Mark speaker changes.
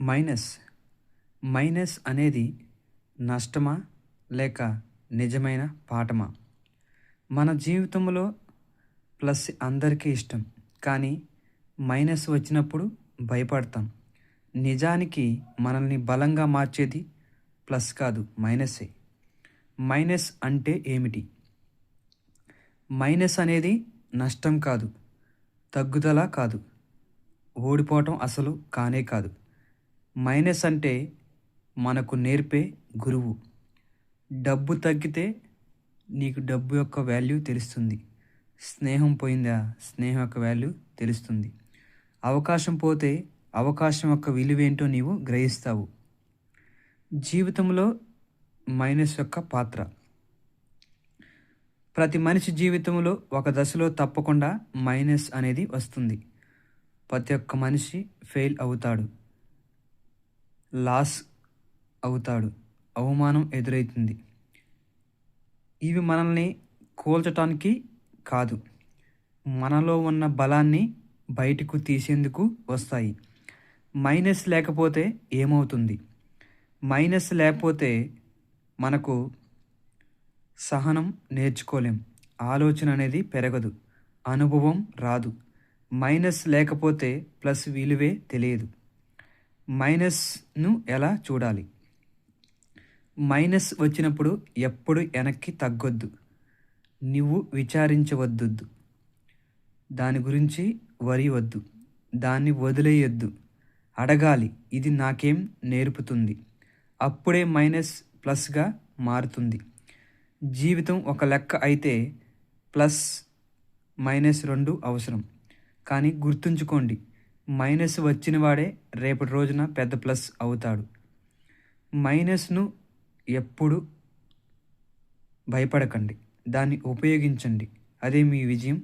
Speaker 1: Minus. Minus అనేది నష్టమా? లేక నిజమైన పాఠమా? మన జీవితంలో ప్లస్ అందరికీ ఇష్టం. కానీ మైనస్ వచ్చినప్పుడు భయపడతాం. నిజానికి మనల్ని బలంగా మార్చేది ప్లస్ కాదు, మైనసే. మైనస్ అంటే ఏమిటి? మైనస్ అనేది నష్టం కాదు, తగ్గుదల కాదు, ఓడిపోవటం అసలు కానే కాదు. మైనస్ అంటే మనకు నేర్పే గురువు. డబ్బు తగ్గితే నీకు డబ్బు యొక్క వాల్యూ తెలుస్తుంది. స్నేహం పోయిందా, స్నేహం యొక్క వాల్యూ తెలుస్తుంది. అవకాశం పోతే అవకాశం యొక్క విలువేంటో నీవు గ్రహిస్తావు. జీవితంలో మైనస్ యొక్క పాత్ర. ప్రతి మనిషి జీవితంలో ఒక దశలో తప్పకుండా మైనస్ అనేది వస్తుంది. ప్రతి ఒక్క మనిషి ఫెయిల్ అవుతాడు, లాస్ అవుతాడు, అవమానం ఎదురవుతుంది. ఇవి మనల్ని కూల్చటానికి కాదు, మనలో ఉన్న బలాన్ని బయటకు తీసేందుకు వస్తాయి. మైనస్ లేకపోతే ఏమవుతుంది? మైనస్ లేకపోతే మనకు సహనం నేర్చుకోలేం, ఆలోచన అనేది పెరగదు, అనుభవం రాదు. మైనస్ లేకపోతే ప్లస్ విలువే తెలియదు. మైనస్ను ఎలా చూడాలి? మైనస్ వచ్చినప్పుడు ఎప్పుడు వెనక్కి తగ్గొద్దు, నువ్వు విచారించవద్దు, దాని గురించి వరి వద్దు, దాన్ని వదిలేయొద్దు. అడగాలి, ఇది నాకేం నేర్పుతుంది? అప్పుడే మైనస్ ప్లస్గా మారుతుంది. జీవితం ఒక లెక్క అయితే ప్లస్ మైనస్ రెండు అవసరం. కానీ గుర్తుంచుకోండి, మైనస్ వచ్చిన వాడే రేపటి రోజున పెద్ద ప్లస్ అవుతాడు. మైనస్ను ఎప్పుడు భయపడకండి, దాన్ని ఉపయోగించండి. అదే మీ విజయం